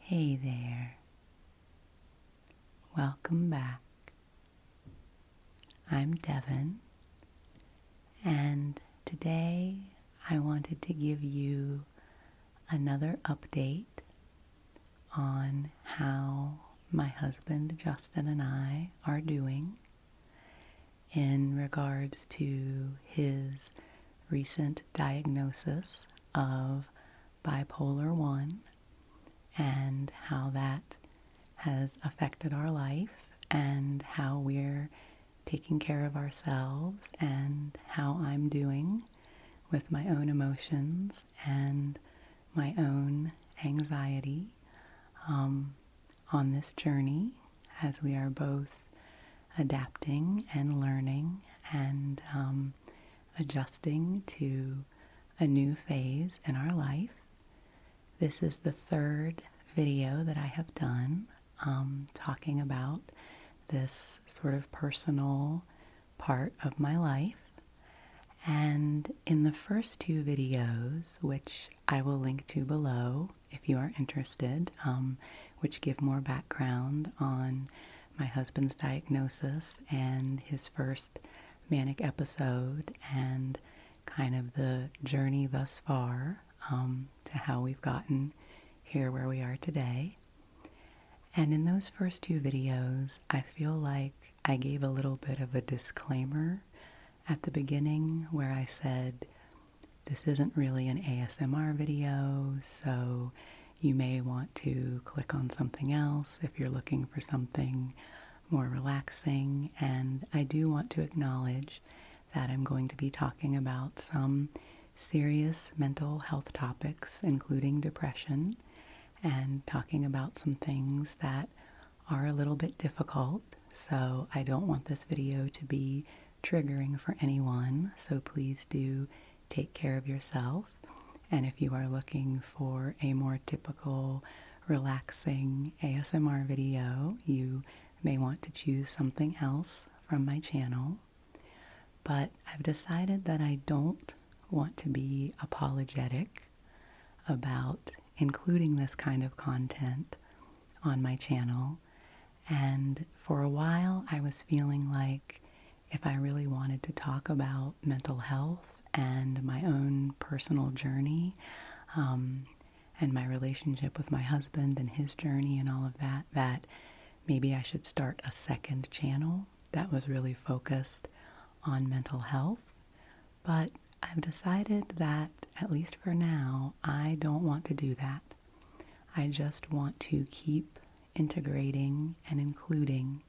Hey there, welcome back. I'm Devan, and today I wanted to give you another update on how my husband Justin and I are doing in regards to his recent diagnosis of Bipolar 1 and how that has affected our life and how we're taking care of ourselves and how I'm doing with my own emotions and my own anxiety on this journey as we are both adapting and learning and adjusting to a new phase in our life. This is the third video that I have done talking about this sort of personal part of my life. And in the first two videos, which I will link to below if you are interested, which give more background on my husband's diagnosis and his first manic episode and kind of the journey thus far to how we've gotten here where we are today. And in those first two videos, I feel like I gave a little bit of a disclaimer at the beginning where I said, this isn't really an ASMR video, so you may want to click on something else if you're looking for something more relaxing. And I do want to acknowledge that I'm going to be talking about some serious mental health topics, including depression, and talking about some things that are a little bit difficult. So I don't want this video to be triggering for anyone, so please do take care of yourself. And if you are looking for a more typical, relaxing ASMR video, you may want to choose something else from my channel. But I've decided that I don't want to be apologetic about including this kind of content on my channel. And for a while, I was feeling like if I really wanted to talk about mental health and my own personal journey, and my relationship with my husband and his journey and all of that, that maybe I should start a second channel that was really focused on mental health. But I've decided that, at least for now, I don't want to do that. I just want to keep integrating and including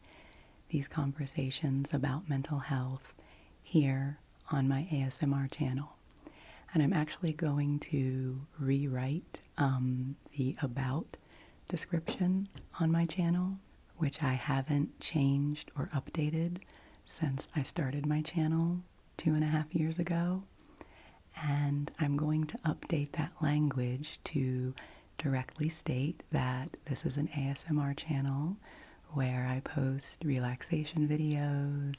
these conversations about mental health here on my ASMR channel. And I'm actually going to rewrite the about description on my channel, which I haven't changed or updated since I started my channel 2.5 years ago. And I'm going to update that language to directly state that this is an ASMR channel where I post relaxation videos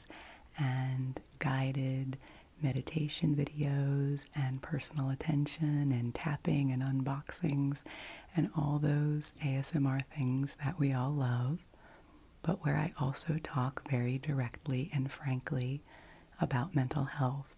and guided meditation videos and personal attention and tapping and unboxings and all those ASMR things that we all love, but where I also talk very directly and frankly about mental health,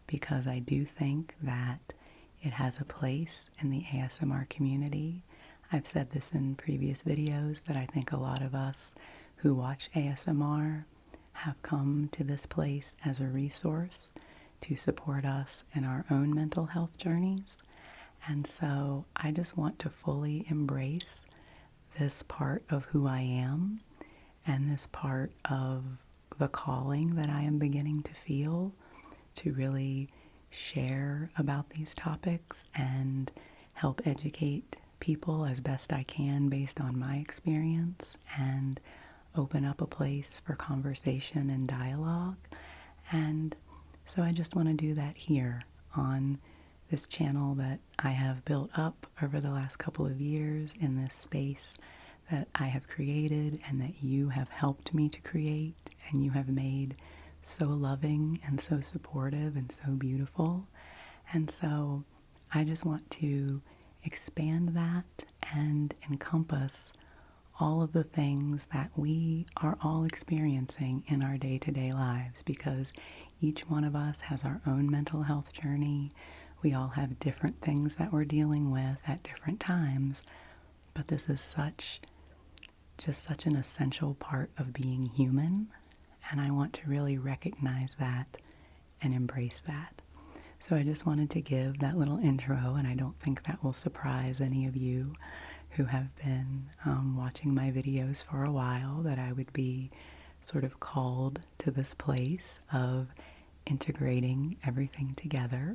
because I do think that it has a place in the ASMR community. I've said this in previous videos that I think a lot of us who watch ASMR have come to this place as a resource to support us in our own mental health journeys. And so I just want to fully embrace this part of who I am and this part of the calling that I am beginning to feel to really share about these topics and help educate people as best I can based on my experience and open up a place for conversation and dialogue. And so I just want to do that here on this channel that I have built up over the last couple of years in this space that I have created and that you have helped me to create and you have made so loving and so supportive and so beautiful. And so I just want to expand that and encompass all of the things that we are all experiencing in our day-to-day lives, because each one of us has our own mental health journey. We all have different things that we're dealing with at different times, but this is just such an essential part of being human, and I want to really recognize that and embrace that. So I just wanted to give that little intro, and I don't think that will surprise any of you who have been watching my videos for a while, that I would be sort of called to this place of integrating everything together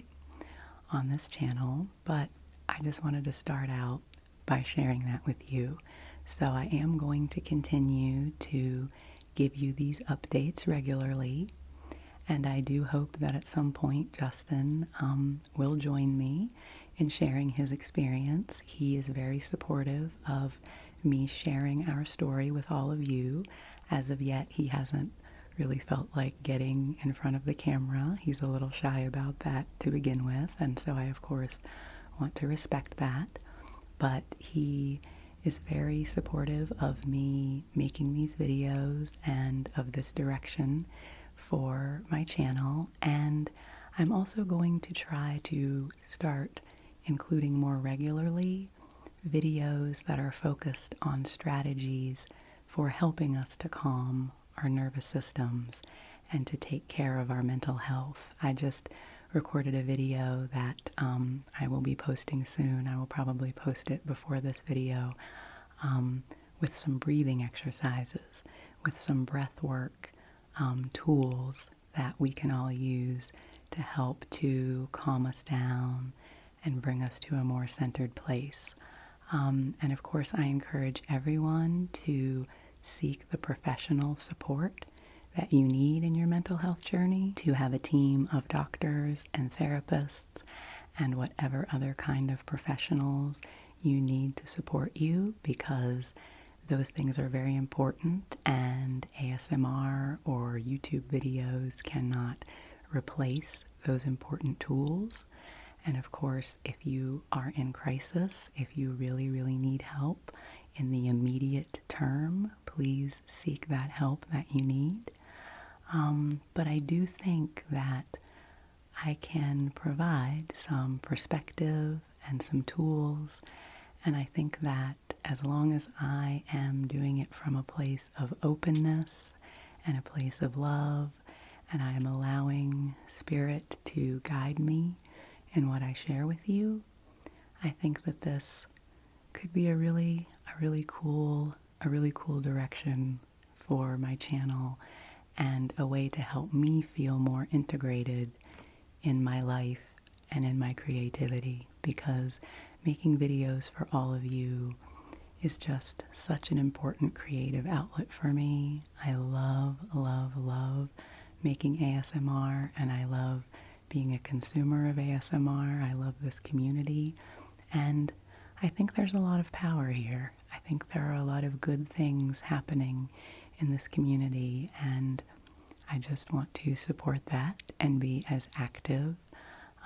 on this channel. But I just wanted to start out by sharing that with you. So I am going to continue to give you these updates regularly, and I do hope that at some point Justin will join me in sharing his experience. He is very supportive of me sharing our story with all of you. As of yet, he hasn't really felt like getting in front of the camera. He's a little shy about that to begin with, and so I, of course, want to respect that. But he is very supportive of me making these videos and of this direction for my channel. And I'm also going to try to start including more regularly videos that are focused on strategies for helping us to calm our nervous systems and to take care of our mental health. I just recorded a video that I will be posting soon. I will probably post it before this video, with some breathing exercises, with some breath work tools that we can all use to help to calm us down and bring us to a more centered place. And of course, I encourage everyone to seek the professional support that you need in your mental health journey, to have a team of doctors and therapists and whatever other kind of professionals you need to support you, because those things are very important, and ASMR or YouTube videos cannot replace those important tools. And of course, if you are in crisis, if you really, really need help in the immediate term, please seek that help that you need. But I do think that I can provide some perspective and some tools, and I think that as long as I am doing it from a place of openness and a place of love, and I am allowing Spirit to guide me in what I share with you, I think that this could be a really cool direction for my channel, and a way to help me feel more integrated in my life and in my creativity, because making videos for all of you is just such an important creative outlet for me. I love making ASMR, and I love being a consumer of ASMR. I love this community, and I think there's a lot of power here. I think there are a lot of good things happening in this community, and I just want to support that and be as active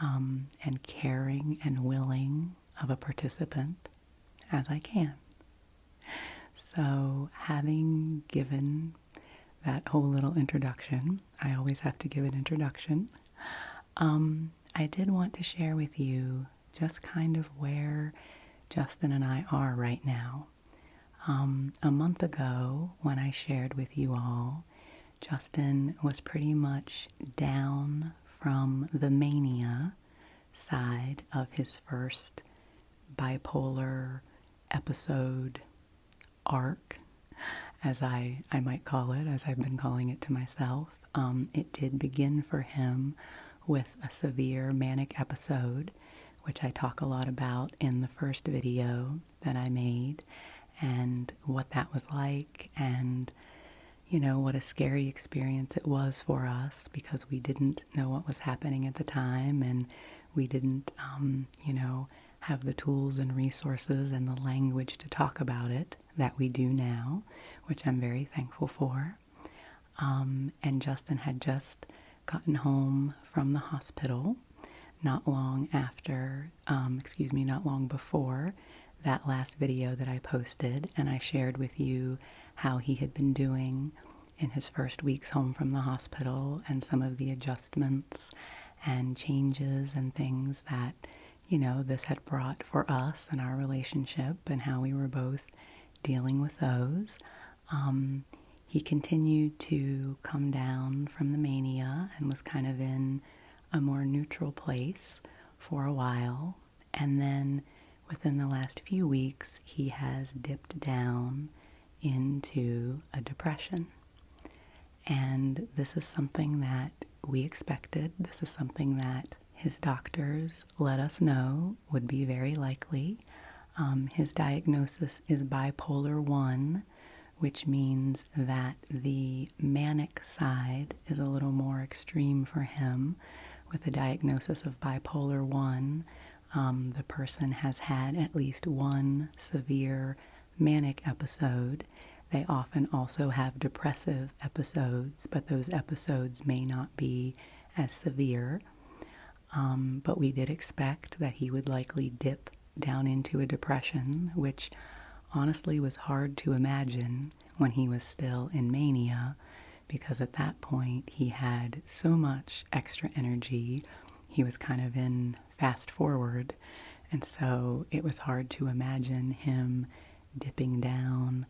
and caring and willing of a participant as I can. So, having given that whole little introduction, I always have to give an introduction, I did want to share with you just kind of where Justin and I are right now. A month ago, when I shared with you all, Justin was pretty much down from the mania side of his first bipolar episode arc, as I might call it, as I've been calling it to myself. It did begin for him with a severe manic episode, which I talk a lot about in the first video that I made, and what that was like, and what a scary experience it was for us, because we didn't know what was happening at the time, and we didn't, have the tools and resources and the language to talk about it that we do now, which I'm very thankful for. And Justin had just gotten home from the hospital not long before that last video that I posted, and I shared with you how he had been doing in his first weeks home from the hospital and some of the adjustments and changes and things that, this had brought for us and our relationship and how we were both dealing with those. He continued to come down from the mania and was kind of in a more neutral place for a while. And then within the last few weeks, he has dipped down into a depression. And this is something that we expected. This is something that his doctors let us know would be very likely. His diagnosis is bipolar 1, which means that the manic side is a little more extreme for him. With a diagnosis of bipolar 1, the person has had at least one severe manic episode. They often also have depressive episodes, but those episodes may not be as severe. But we did expect that he would likely dip down into a depression, which honestly was hard to imagine when he was still in mania, because at that point he had so much extra energy. He was kind of in fast forward, and so it was hard to imagine him dipping down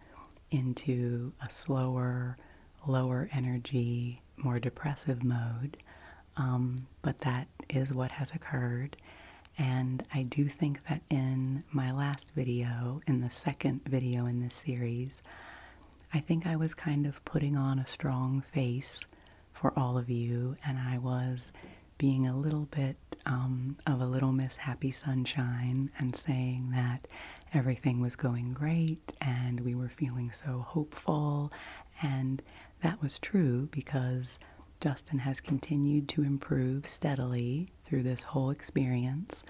into a slower, lower energy, more depressive mode. But that is what has occurred. And I do think that in my last video, in the second video in this series, I think I was kind of putting on a strong face for all of you, and I was being a little bit of a little Miss Happy Sunshine and saying that everything was going great and we were feeling so hopeful. And that was true because Justin has continued to improve steadily through this whole experience.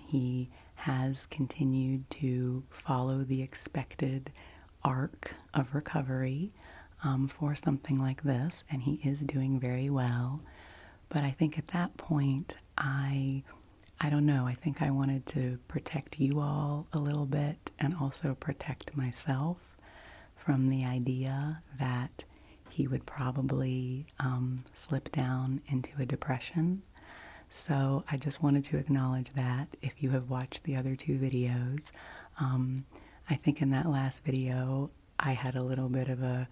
He has continued to follow the expected arc of recovery for something like this, and he is doing very well. But I think at that point, I don't know, I think I wanted to protect you all a little bit and also protect myself from the idea that he would probably slip down into a depression. So I just wanted to acknowledge that. If you have watched the other two videos, I think in that last video I had a little bit of a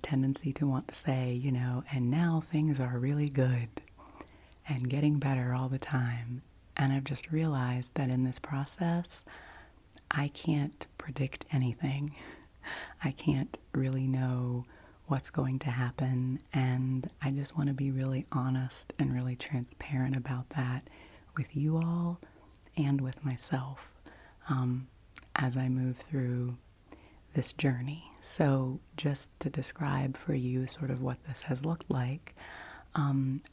tendency to want to say, and now things are really good and getting better all the time. And I've just realized that in this process, I can't predict anything. I can't really know what's going to happen, and I just want to be really honest and really transparent about that with you all and with myself as I move through this journey. So just to describe for you sort of what this has looked like,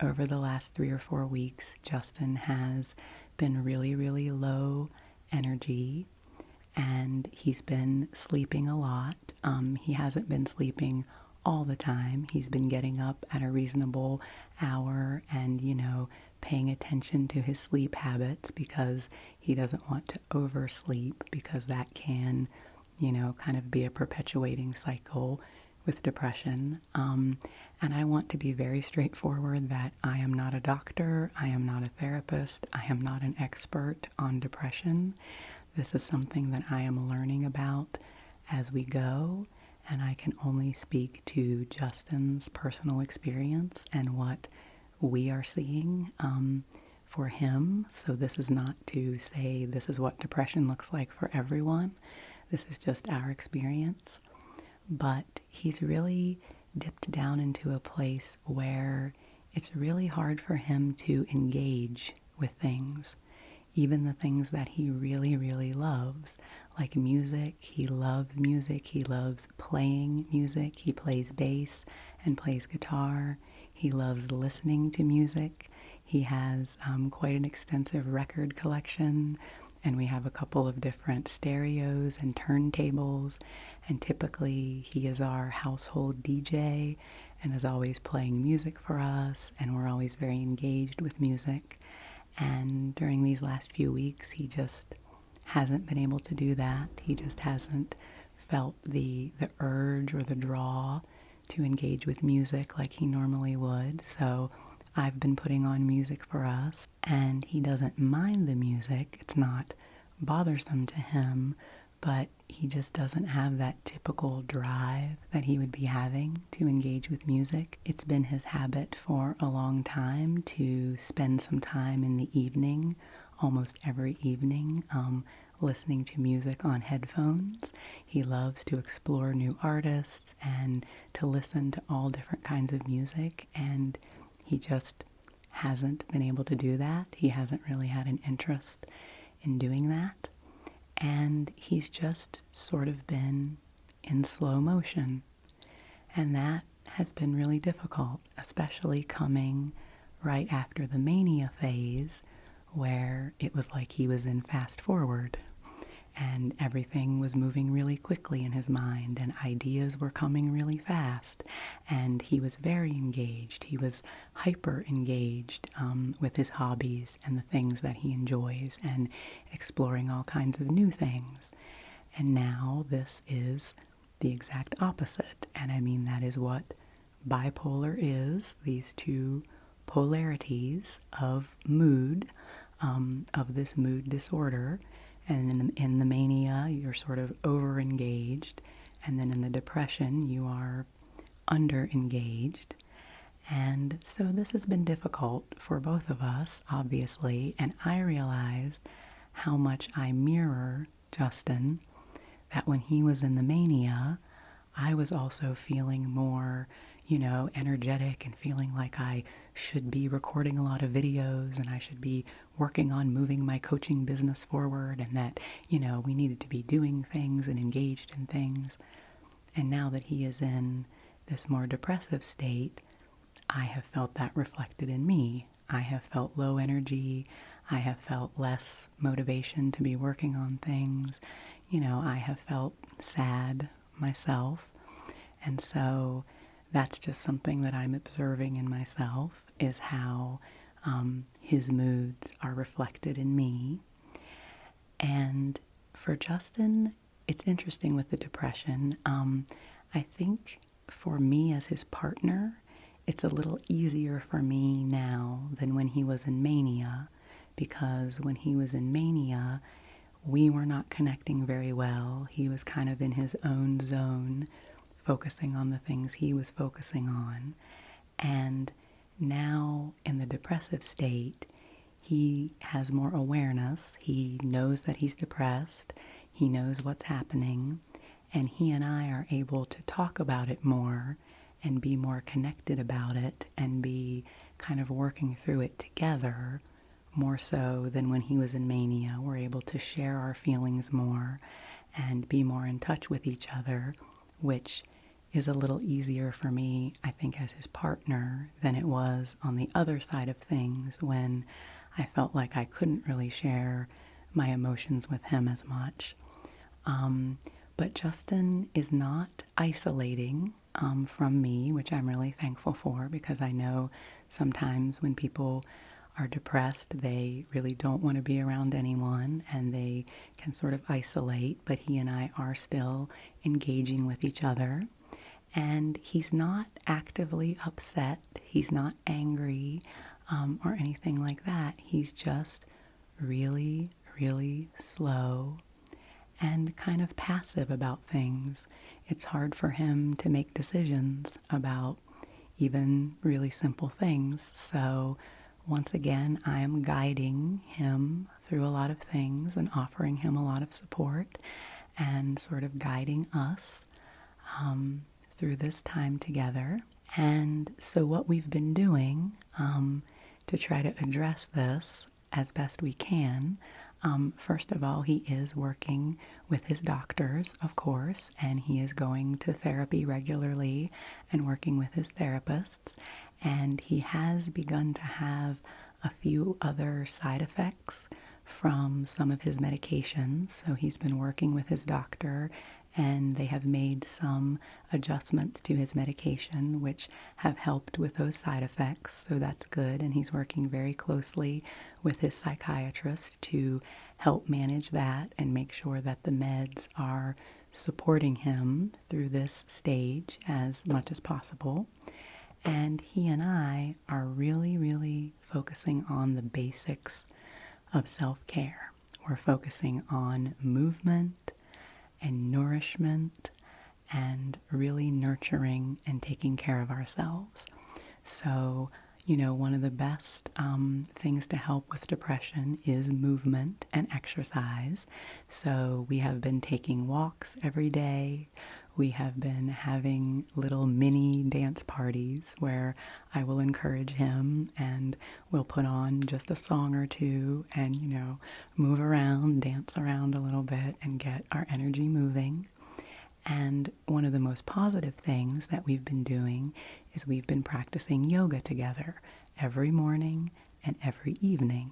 over the last 3 or 4 weeks, Justin has been really, really low energy, and he's been sleeping a lot. He hasn't been sleeping all the time. He's been getting up at a reasonable hour and, paying attention to his sleep habits because he doesn't want to oversleep, because that can, kind of be a perpetuating cycle with depression. And I want to be very straightforward that I am not a doctor, I am not a therapist, I am not an expert on depression. This is something that I am learning about as we go, and I can only speak to Justin's personal experience and what we are seeing for him. So this is not to say this is what depression looks like for everyone. This is just our experience. But he's really dipped down into a place where it's really hard for him to engage with things, even the things that he really, really loves, like music. He loves music. He loves playing music. He plays bass and plays guitar. He loves listening to music. He has quite an extensive record collection, and we have a couple of different stereos and turntables, and typically he is our household DJ and is always playing music for us, and we're always very engaged with music. And during these last few weeks, he just hasn't been able to do that. He just hasn't felt the urge or the draw to engage with music like he normally would. So I've been putting on music for us, and he doesn't mind the music. It's not bothersome to him, but he just doesn't have that typical drive that he would be having to engage with music. It's been his habit for a long time to spend some time in the evening, almost every evening, listening to music on headphones. He loves to explore new artists and to listen to all different kinds of music, and he just hasn't been able to do that. He hasn't really had an interest in doing that. And he's just sort of been in slow motion. And that has been really difficult, especially coming right after the mania phase, where it was like he was in fast forward. And everything was moving really quickly in his mind, and ideas were coming really fast. And he was very engaged. He was hyper engaged with his hobbies and the things that he enjoys, and exploring all kinds of new things. And now this is the exact opposite. And I mean, that is what bipolar is, these two polarities of mood, of this mood disorder. And in the mania, you're sort of over-engaged. And then in the depression, you are under-engaged. And so this has been difficult for both of us, obviously. And I realized how much I mirror Justin, that when he was in the mania, I was also feeling more, energetic, and feeling like I should be recording a lot of videos, and I should be working on moving my coaching business forward, and that, we needed to be doing things and engaged in things. And now that he is in this more depressive state, I have felt that reflected in me. I have felt low energy. I have felt less motivation to be working on things. I have felt sad myself. And so that's just something that I'm observing in myself, is how his moods are reflected in me. And for Justin, it's interesting with the depression. I think for me as his partner, it's a little easier for me now than when he was in mania, because when he was in mania, we were not connecting very well. He was kind of in his own zone, focusing on the things he was focusing on. And now in the depressive state, he has more awareness. He knows that he's depressed. He knows what's happening. And he and I are able to talk about it more and be more connected about it and be kind of working through it together, more so than when he was in mania. We're able to share our feelings more and be more in touch with each other, which is a little easier for me, I think, as his partner than it was on the other side of things, when I felt like I couldn't really share my emotions with him as much. But Justin is not isolating from me, which I'm really thankful for, because I know sometimes when people are depressed, they really don't want to be around anyone, and they can sort of isolate, but he and I are still engaging with each other. And he's not actively upset. He's not angry or anything like that. He's just really, really slow and kind of passive about things. It's hard for him to make decisions about even really simple things. So once again, I am guiding him through a lot of things and offering him a lot of support and sort of guiding us through this time together. And so what we've been doing to try to address this as best we can, first of all, he is working with his doctors, of course, and he is going to therapy regularly and working with his therapists. And he has begun to have a few other side effects from some of his medications. So he's been working with his doctor and they have made some adjustments to his medication, which have helped with those side effects, so that's good, and he's working very closely with his psychiatrist to help manage that and make sure that the meds are supporting him through this stage as much as possible. And he and I are really, really focusing on the basics of self-care. We're focusing on movement and nourishment and really nurturing and taking care of ourselves. So, one of the best things to help with depression is movement and exercise. So we have been taking walks every day. We have been having little mini dance parties where I will encourage him and we'll put on just a song or two and, move around, dance around a little bit and get our energy moving. And one of the most positive things that we've been doing is we've been practicing yoga together every morning and every evening.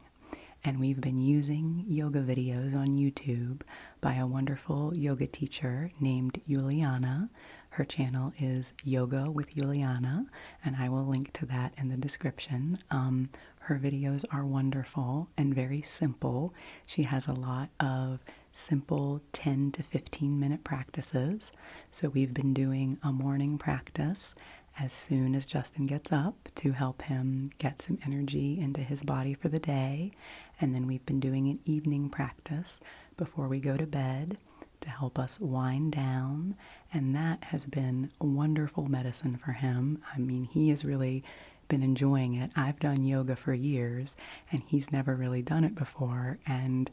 And we've been using yoga videos on YouTube by a wonderful yoga teacher named Juliana. Her channel is Yoga with Juliana, and I will link to that in the description. Her videos are wonderful and very simple. She has a lot of simple 10 to 15 minute practices. So we've been doing a morning practice as soon as Justin gets up to help him get some energy into his body for the day. And then we've been doing an evening practice before we go to bed to help us wind down. And that has been a wonderful medicine for him. I mean, he has really been enjoying it. I've done yoga for years and he's never really done it before. And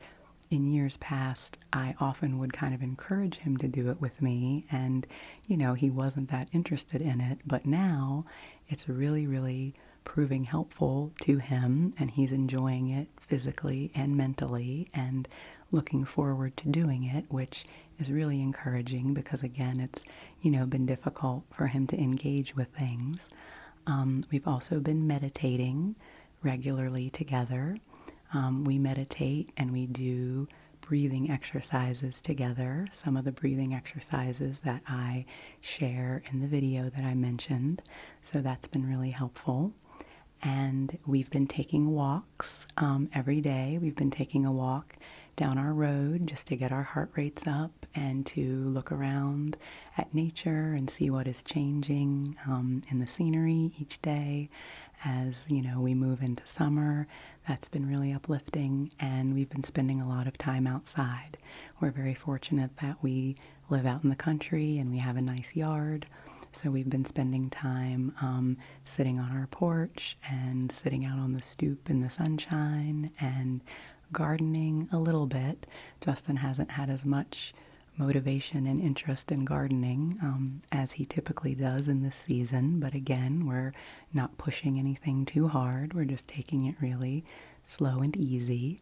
in years past, I often would kind of encourage him to do it with me, and, he wasn't that interested in it, but now it's really, really proving helpful to him, and he's enjoying it physically and mentally, and looking forward to doing it, which is really encouraging, because again, it's, been difficult for him to engage with things. We've also been meditating regularly together. We meditate and we do breathing exercises together. Some of the breathing exercises that I share in the video that I mentioned. So that's been really helpful. And we've been taking walks every day. We've been taking a walk down our road just to get our heart rates up and to look around at nature and see what is changing in the scenery each day. As, we move into summer, that's been really uplifting, and we've been spending a lot of time outside. We're very fortunate that we live out in the country and we have a nice yard, so we've been spending time sitting on our porch and sitting out on the stoop in the sunshine and gardening a little bit. Justin hasn't had as much motivation and interest in gardening as he typically does in this season, but again, we're not pushing anything too hard. We're just taking it really slow and easy.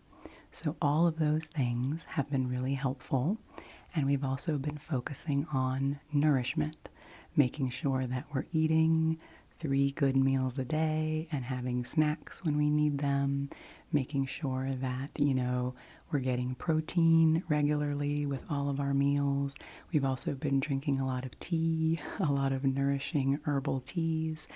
So all of those things have been really helpful, and we've also been focusing on nourishment, making sure that we're eating 3 good meals a day and having snacks when we need them, making sure that, we're getting protein regularly with all of our meals. We've also been drinking a lot of tea, a lot of nourishing herbal teas,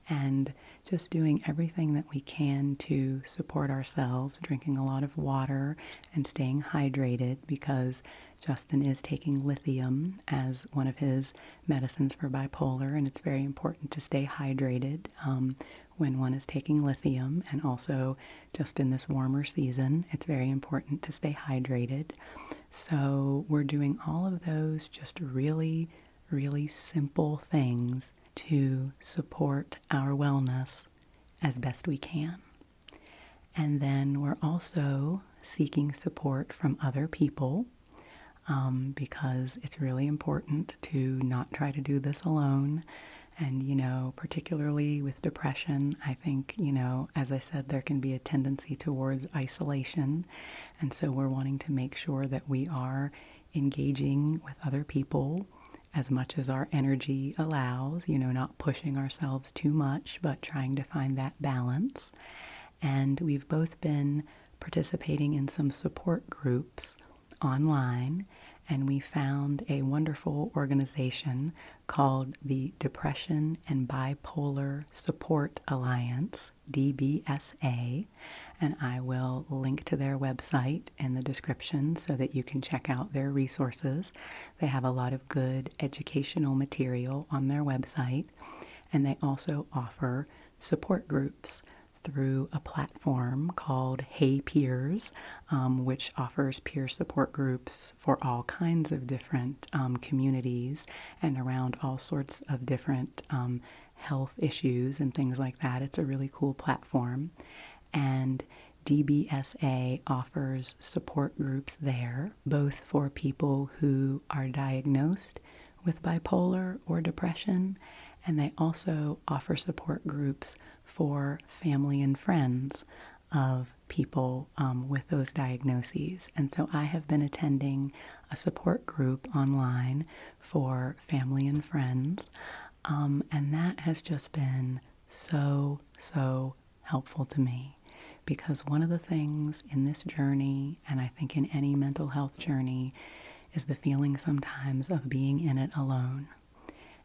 and just doing everything that we can to support ourselves, drinking a lot of water and staying hydrated, because Justin is taking lithium as one of his medicines for bipolar, and it's very important to stay hydrated when one is taking lithium, and also just in this warmer season, it's very important to stay hydrated. So we're doing all of those just really, really simple things to support our wellness as best we can. And then we're also seeking support from other people because it's really important to not try to do this alone. And, particularly with depression, I think, as I said, there can be a tendency towards isolation. And so we're wanting to make sure that we are engaging with other people as much as our energy allows, not pushing ourselves too much, but trying to find that balance. And we've both been participating in some support groups online, and we found a wonderful organization called the Depression and Bipolar Support Alliance, DBSA, and I will link to their website in the description so that you can check out their resources. They have a lot of good educational material on their website, and they also offer support groups through a platform called Hey Peers, which offers peer support groups for all kinds of different communities and around all sorts of different health issues and things like that. It's a really cool platform. And DBSA offers support groups there, both for people who are diagnosed with bipolar or depression, and they also offer support groups for family and friends of people with those diagnoses. And so I have been attending a support group online for family and friends, and that has just been so helpful to me. Because one of the things in this journey, and I think in any mental health journey, is the feeling sometimes of being in it alone.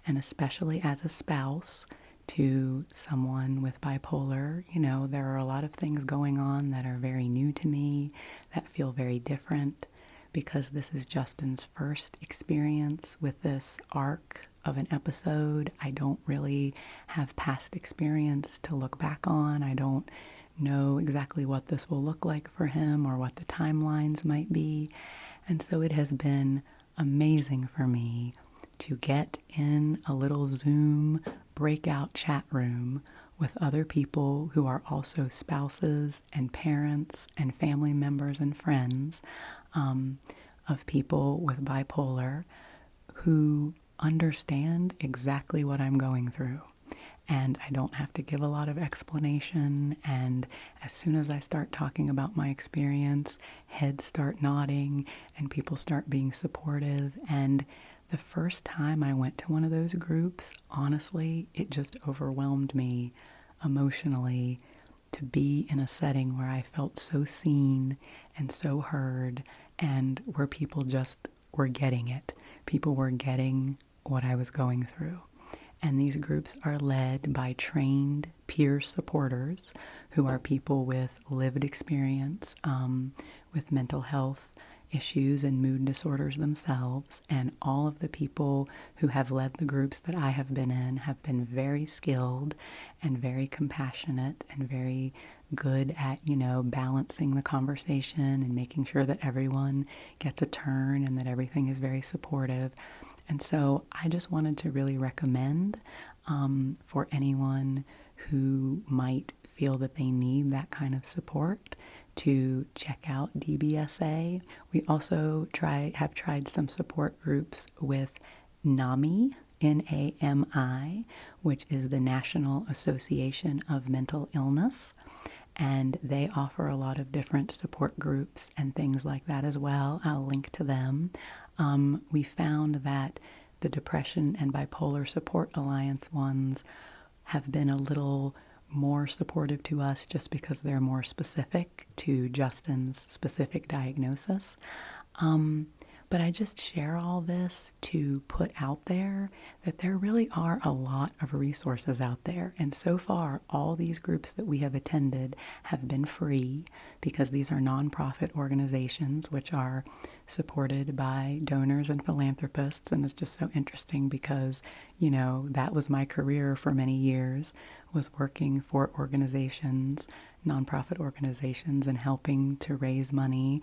And especially as a spouse to someone with bipolar, there are a lot of things going on that are very new to me, that feel very different, because this is Justin's first experience with this arc of an episode. I don't really have past experience to look back on. I don't know exactly what this will look like for him or what the timelines might be. And so it has been amazing for me to get in a little Zoom breakout chat room with other people who are also spouses and parents and family members and friends of people with bipolar who understand exactly what I'm going through. And I don't have to give a lot of explanation, and as soon as I start talking about my experience, heads start nodding and people start being supportive. And the first time I went to one of those groups, honestly, it just overwhelmed me emotionally to be in a setting where I felt so seen and so heard, and where people just were getting it. People were getting what I was going through. And these groups are led by trained peer supporters who are people with lived experience with mental health issues and mood disorders themselves. And all of the people who have led the groups that I have been in have been very skilled and very compassionate and very good at, balancing the conversation and making sure that everyone gets a turn and that everything is very supportive. And so I just wanted to really recommend for anyone who might feel that they need that kind of support to check out DBSA. We also have tried some support groups with NAMI, N-A-M-I, which is the National Association of Mental Illness. And they offer a lot of different support groups and things like that as well. I'll link to them. We found that the Depression and Bipolar Support Alliance ones have been a little more supportive to us just because they're more specific to Justin's specific diagnosis. But I just share all this to put out there that there really are a lot of resources out there. And so far, all these groups that we have attended have been free because these are nonprofit organizations which are supported by donors and philanthropists. And it's just so interesting because, that was my career for many years, was working for organizations, nonprofit organizations, and helping to raise money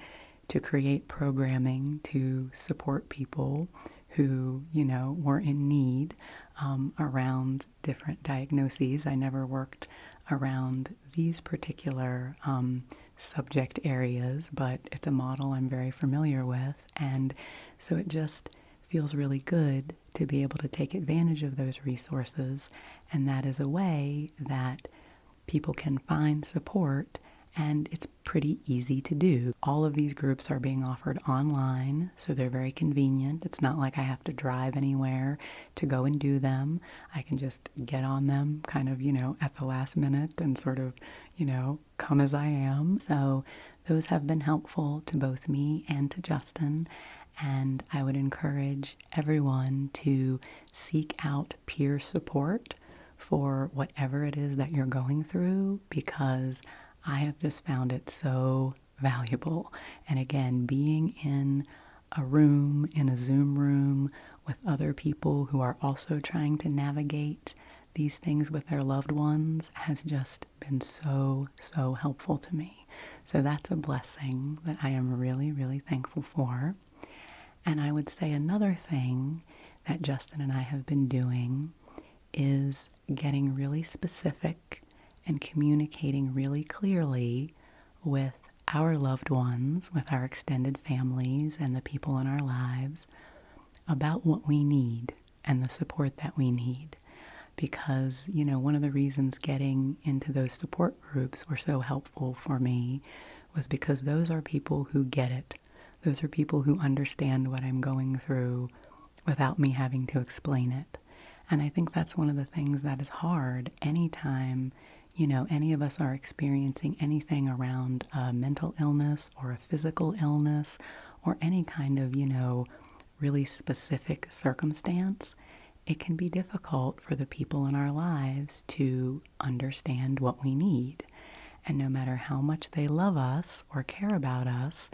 to create programming to support people who, were in need around different diagnoses. I never worked around these particular subject areas, but it's a model I'm very familiar with. And so it just feels really good to be able to take advantage of those resources. And that is a way that people can find support, and it's pretty easy to do. All of these groups are being offered online, so they're very convenient. It's not like I have to drive anywhere to go and do them. I can just get on them kind of, at the last minute and sort of, come as I am. So those have been helpful to both me and to Justin. And I would encourage everyone to seek out peer support for whatever it is that you're going through, because I have just found it so valuable. And again, being in a room, in a Zoom room with other people who are also trying to navigate these things with their loved ones has just been so, so helpful to me. So that's a blessing that I am really, really thankful for. And I would say another thing that Justin and I have been doing is getting really specific and communicating really clearly with our loved ones, with our extended families and the people in our lives about what we need and the support that we need. Because, one of the reasons getting into those support groups were so helpful for me was because those are people who get it. Those are people who understand what I'm going through without me having to explain it. And I think that's one of the things that is hard anytime, any of us are experiencing anything around a mental illness or a physical illness or any kind of, really specific circumstance. It can be difficult for the people in our lives to understand what we need. And no matter how much they love us or care about us,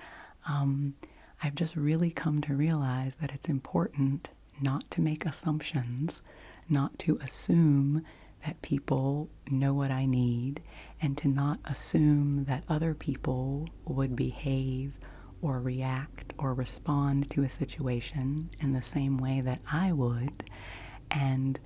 I've just really come to realize that it's important not to make assumptions, not to assume that people know what I need, and to not assume that other people would behave or react or respond to a situation in the same way that I would, and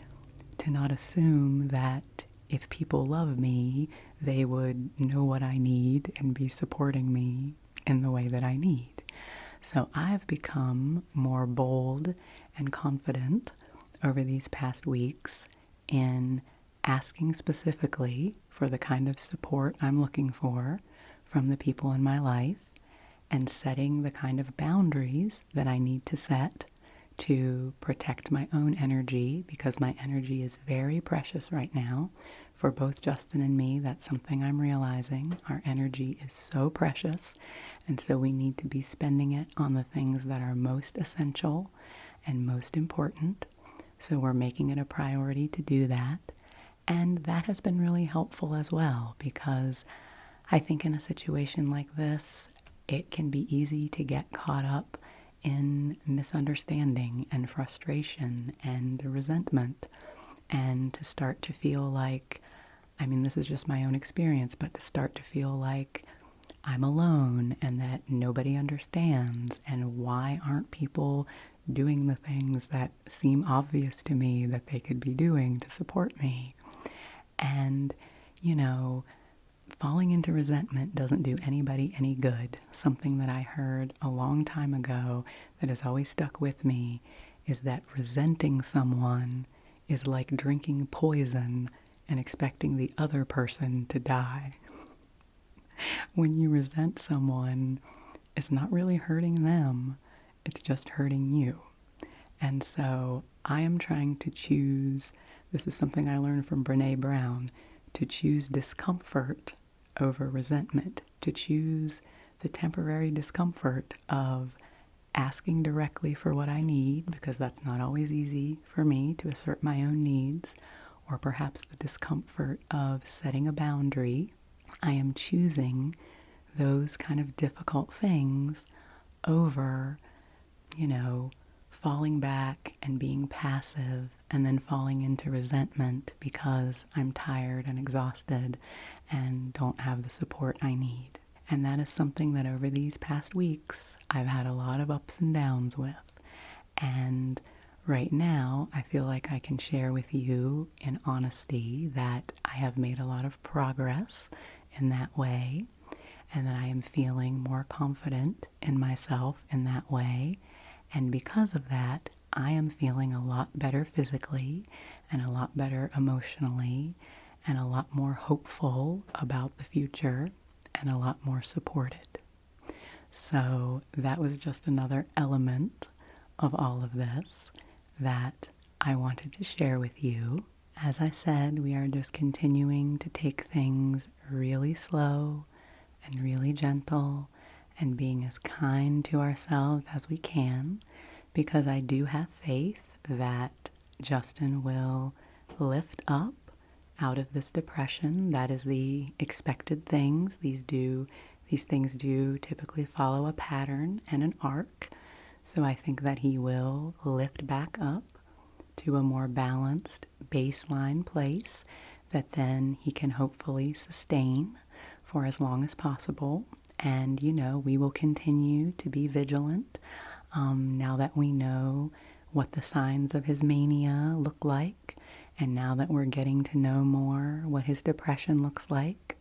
to not assume that if people love me, they would know what I need and be supporting me in the way that I need. So I've become more bold and confident over these past weeks in asking specifically for the kind of support I'm looking for from the people in my life, and setting the kind of boundaries that I need to set to protect my own energy, because my energy is very precious right now. For both Justin and me, that's something I'm realizing. Our energy is so precious, and so we need to be spending it on the things that are most essential and most important. So we're making it a priority to do that. And that has been really helpful as well, because I think in a situation like this, it can be easy to get caught up in misunderstanding and frustration and resentment, and to start to feel like, this is just my own experience, but to start to feel like I'm alone and that nobody understands, and why aren't people doing the things that seem obvious to me that they could be doing to support me? And, falling into resentment doesn't do anybody any good. Something that I heard a long time ago that has always stuck with me is that resenting someone is like drinking poison and expecting the other person to die. When you resent someone, it's not really hurting them, it's just hurting you. And so I am trying to choose, this is something I learned from Brene Brown, to choose discomfort over resentment, to choose the temporary discomfort of asking directly for what I need, because that's not always easy for me to assert my own needs, or perhaps the discomfort of setting a boundary. I am choosing those kind of difficult things over, falling back and being passive and then falling into resentment because I'm tired and exhausted and don't have the support I need. And that is something that over these past weeks I've had a lot of ups and downs with. And right now I feel like I can share with you in honesty that I have made a lot of progress in that way, and that I am feeling more confident in myself in that way. And because of that, I am feeling a lot better physically and a lot better emotionally and a lot more hopeful about the future and a lot more supported. So that was just another element of all of this that I wanted to share with you. As I said, we are just continuing to take things really slow and really gentle and being as kind to ourselves as we can, because I do have faith that Justin will lift up out of this depression. That is the expected things. These things do typically follow a pattern and an arc. So I think that he will lift back up to a more balanced baseline place that then he can hopefully sustain for as long as possible. And, we will continue to be vigilant now that we know what the signs of his mania look like. And now that we're getting to know more what his depression looks like,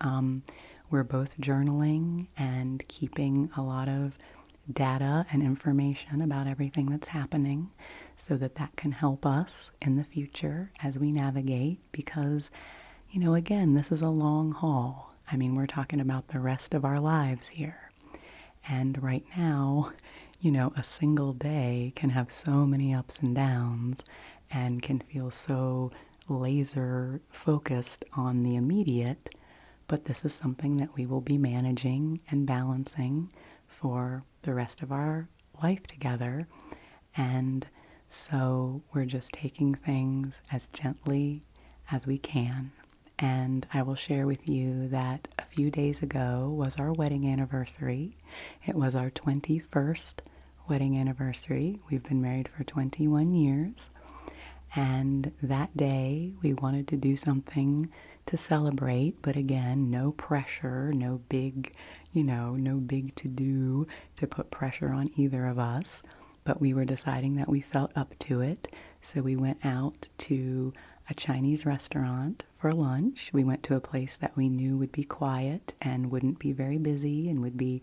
we're both journaling and keeping a lot of data and information about everything that's happening so that can help us in the future as we navigate, because, again, this is a long haul. I mean, we're talking about the rest of our lives here. And right now, a single day can have so many ups and downs and can feel so laser focused on the immediate, but this is something that we will be managing and balancing for the rest of our life together. And so we're just taking things as gently as we can. And I will share with you that a few days ago was our wedding anniversary. It was our 21st wedding anniversary. We've been married for 21 years. And that day we wanted to do something to celebrate, but again, no pressure, no big to do to put pressure on either of us. But we were deciding that we felt up to it. So we went out to a Chinese restaurant for lunch. We went to a place that we knew would be quiet and wouldn't be very busy and would be,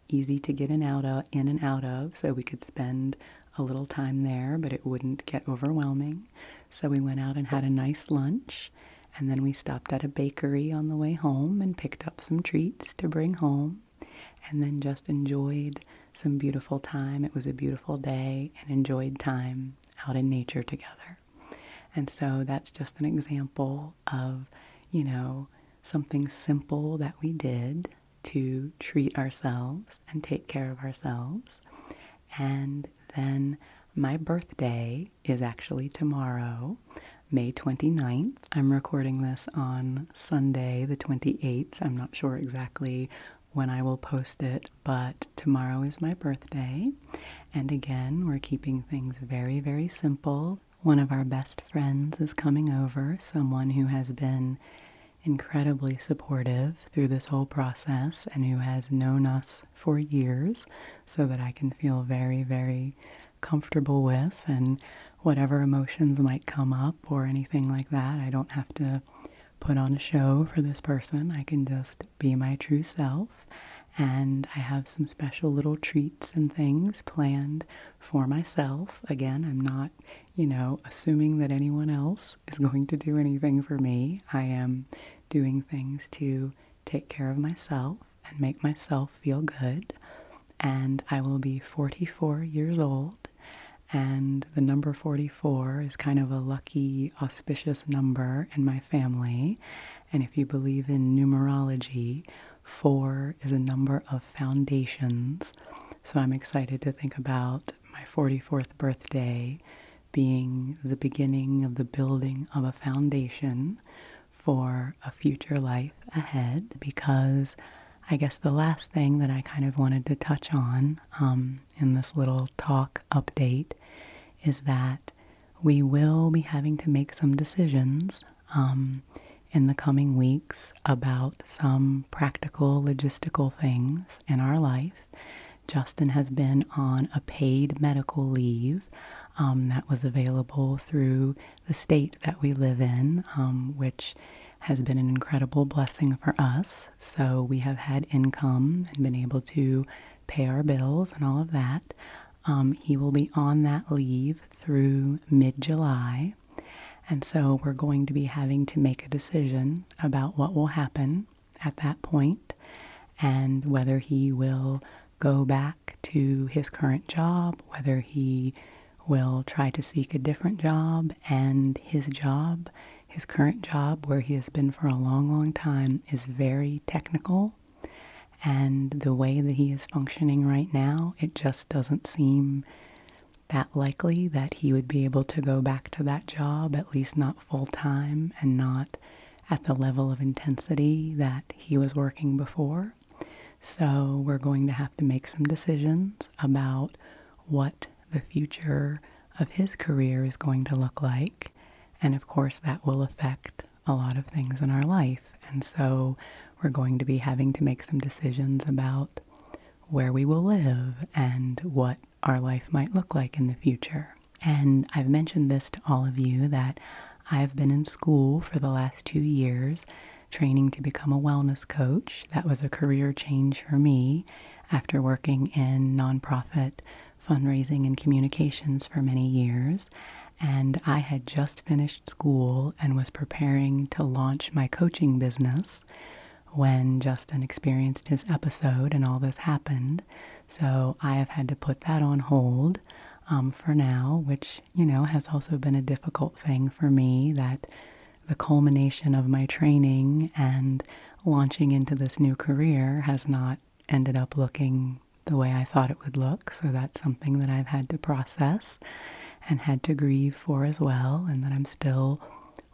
easy to get in and out of, so we could spend a little time there, but it wouldn't get overwhelming. So we went out and had a nice lunch, and then we stopped at a bakery on the way home and picked up some treats to bring home, and then just enjoyed some beautiful time. It was a beautiful day, and enjoyed time out in nature together. And so that's just an example of, something simple that we did to treat ourselves and take care of ourselves. And then my birthday is actually tomorrow, May 29th. I'm recording this on Sunday, the 28th. I'm not sure exactly when I will post it, but tomorrow is my birthday. And again, we're keeping things very, very simple. One of our best friends is coming over, someone who has been incredibly supportive through this whole process and who has known us for years, so that I can feel very, very comfortable with, and whatever emotions might come up or anything like that, I don't have to put on a show for this person. I can just be my true self. And I have some special little treats and things planned for myself. Again, I'm not, assuming that anyone else is going to do anything for me. I am doing things to take care of myself and make myself feel good. And I will be 44 years old. And the number 44 is kind of a lucky, auspicious number in my family. And if you believe in numerology, 4 is a number of foundations. So I'm excited to think about my 44th birthday being the beginning of the building of a foundation for a future life ahead, because I guess the last thing that I kind of wanted to touch on in this little talk update is that we will be having to make some decisions in the coming weeks about some practical logistical things in our life. Justin has been on a paid medical leave that was available through the state that we live in, which has been an incredible blessing for us. So we have had income and been able to pay our bills and all of that. He will be on that leave through mid-July. And so we're going to be having to make a decision about what will happen at that point, and whether he will go back to his current job, whether he will try to seek a different job. And his current job, where he has been for a long, long time, is very technical And the way that he is functioning right now, it just doesn't seem that likely that he would be able to go back to that job, at least not full time and not at the level of intensity that he was working before. So we're going to have to make some decisions about what the future of his career is going to look like. And of course, that will affect a lot of things in our life. And so we're going to be having to make some decisions about where we will live and what our life might look like in the future. And I've mentioned this to all of you that I've been in school for the last 2 years training to become a wellness coach. That was a career change for me after working in nonprofit fundraising and communications for many years. And I had just finished school and was preparing to launch my coaching business when Justin experienced his episode and all this happened. So I have had to put that on hold for now, which, has also been a difficult thing for me, that the culmination of my training and launching into this new career has not ended up looking the way I thought it would look. So that's something that I've had to process and had to grieve for as well, and that I'm still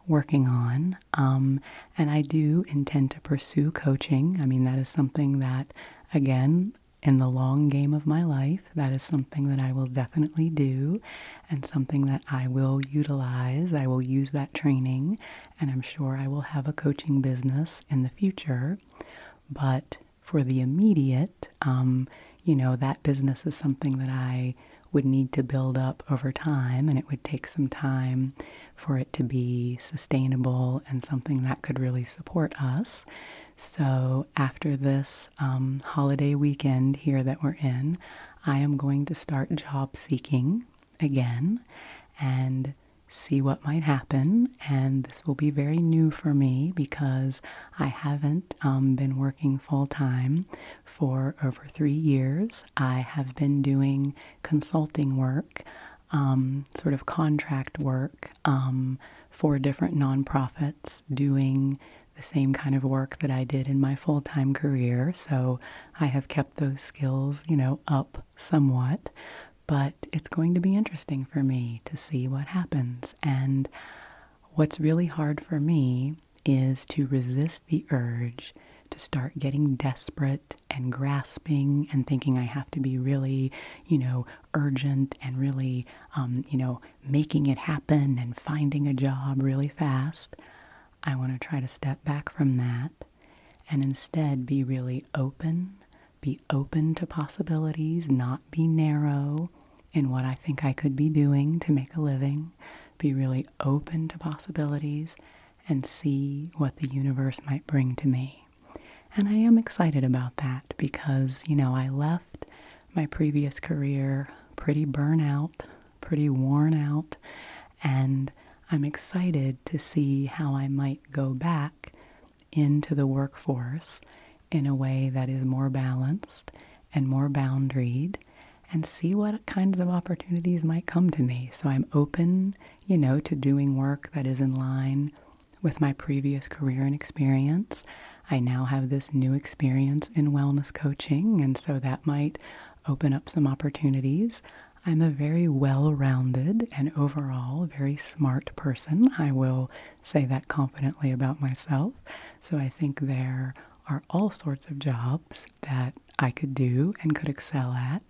working on. And I do intend to pursue coaching. I mean, that is something that, again, in the long game of my life, that is something that I will definitely do and something that I will utilize. I will use that training, and I'm sure I will have a coaching business in the future. But for the immediate, that business is something that I would need to build up over time, and it would take some time for it to be sustainable and something that could really support us. So after this holiday weekend here that we're in, I am going to start job seeking again and see what might happen. And this will be very new for me because I haven't been working full time for over 3 years. I have been doing consulting work, sort of contract work for different nonprofits, doing the same kind of work that I did in my full-time career. So I have kept those skills, up somewhat. But it's going to be interesting for me to see what happens. And what's really hard for me is to resist the urge to start getting desperate and grasping and thinking I have to be really, urgent and really, making it happen and finding a job really fast. I want to try to step back from that and instead be really open, be open to possibilities, not be narrow in what I think I could be doing to make a living, be really open to possibilities and see what the universe might bring to me. And I am excited about that because, I left my previous career pretty burnout, pretty worn out, and I'm excited to see how I might go back into the workforce in a way that is more balanced and more boundaried and see what kinds of opportunities might come to me. So I'm open, to doing work that is in line with my previous career and experience. I now have this new experience in wellness coaching, and so that might open up some opportunities. I'm a very well-rounded and overall very smart person. I will say that confidently about myself. So I think there are all sorts of jobs that I could do and could excel at.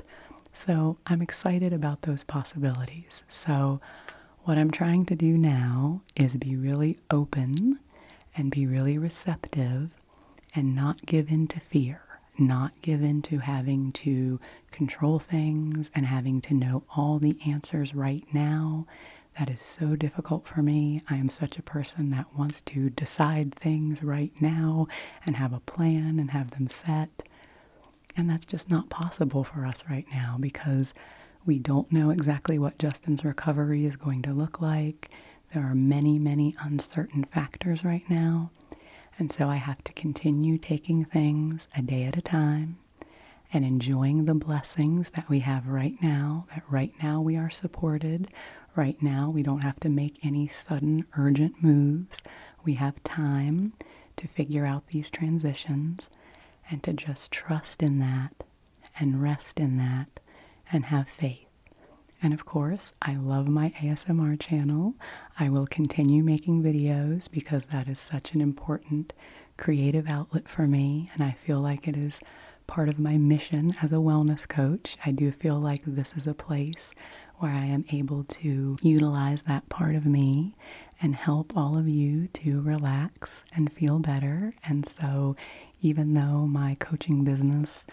So I'm excited about those possibilities. So what I'm trying to do now is be really open and be really receptive and not give in to fear, not give in to having to control things and having to know all the answers right now. That is so difficult for me. I am such a person that wants to decide things right now and have a plan and have them set. And that's just not possible for us right now because we don't know exactly what Justin's recovery is going to look like. There are many, many uncertain factors right now. And so I have to continue taking things a day at a time and enjoying the blessings that we have right now, that right now we are supported. Right now we don't have to make any sudden urgent moves. We have time to figure out these transitions. and to just trust in that and rest in that and have faith. And of course, I love my ASMR channel. I will continue making videos because that is such an important creative outlet for me, and I feel like it is part of my mission as a wellness coach. I do feel like this is a place where I am able to utilize that part of me and help all of you to relax and feel better. And so even though my coaching business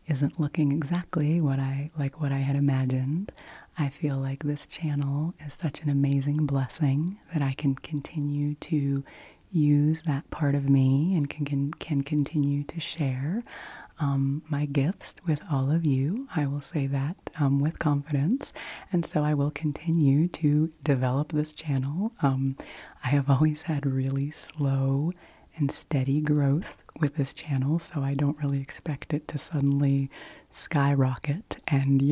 isn't looking exactly what I had imagined, I feel like this channel is such an amazing blessing that I can continue to use that part of me and can continue to share my gifts with all of you. I will say that with confidence. And so I will continue to develop this channel. I have always had really slow and steady growth with this channel, so I don't really expect it to suddenly skyrocket and,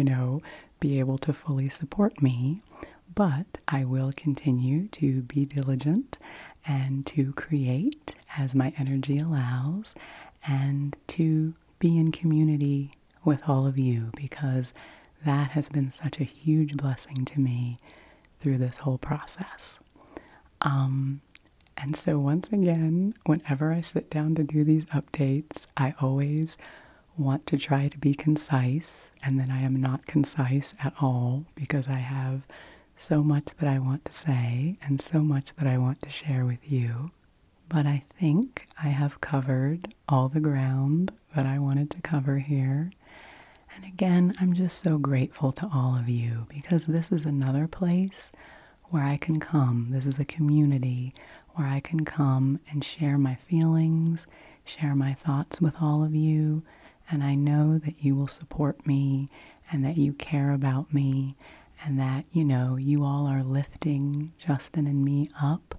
be able to fully support me. But I will continue to be diligent and to create as my energy allows, and to be in community with all of you, because that has been such a huge blessing to me through this whole process. And so once again, whenever I sit down to do these updates, I always want to try to be concise, and then I am not concise at all because I have so much that I want to say and so much that I want to share with you. But I think I have covered all the ground that I wanted to cover here. And again, I'm just so grateful to all of you, because this is another place where I can come. This is a community where I can come and share my feelings, share my thoughts with all of you. And I know that you will support me and that you care about me, and that, you all are lifting Justin and me up,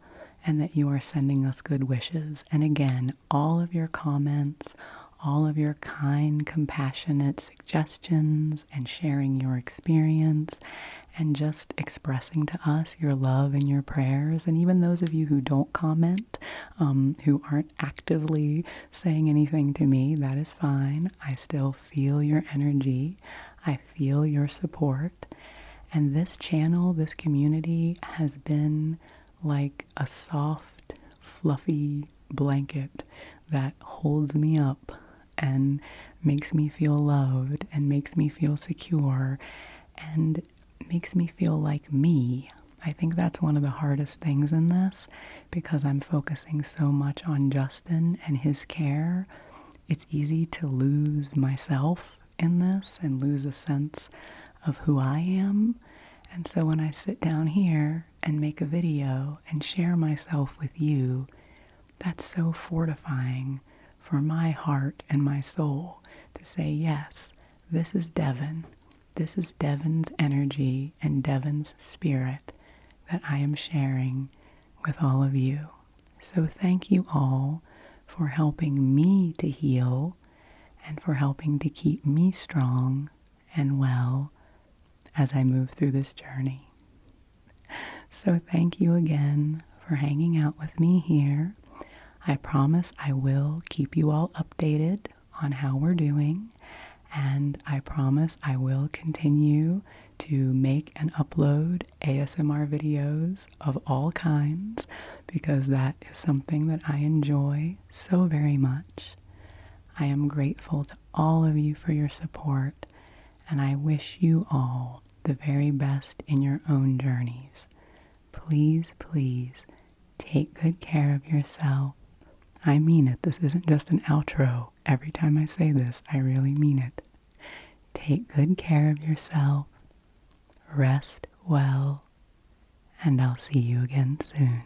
and that you are sending us good wishes. And again, all of your comments, all of your kind, compassionate suggestions, and sharing your experience, and just expressing to us your love and your prayers. And even those of you who don't comment, who aren't actively saying anything to me, that is fine. I still feel your energy. I feel your support. And this channel, this community, has been like a soft, fluffy blanket that holds me up and makes me feel loved and makes me feel secure and makes me feel like me. I think that's one of the hardest things in this, because I'm focusing so much on Justin and his care. It's easy to lose myself in this and lose a sense of who I am. And so when I sit down here and make a video and share myself with you, that's so fortifying for my heart and my soul to say, yes, this is Devan. This is Devan's energy and Devan's spirit that I am sharing with all of you. So thank you all for helping me to heal and for helping to keep me strong and well as I move through this journey. So thank you again for hanging out with me here. I promise I will keep you all updated on how we're doing, and I promise I will continue to make and upload ASMR videos of all kinds, because that is something that I enjoy so very much. I am grateful to all of you for your support, and I wish you all the very best in your own journeys. Please, please take good care of yourself. I mean it. This isn't just an outro. Every time I say this, I really mean it. Take good care of yourself. Rest well, and I'll see you again soon.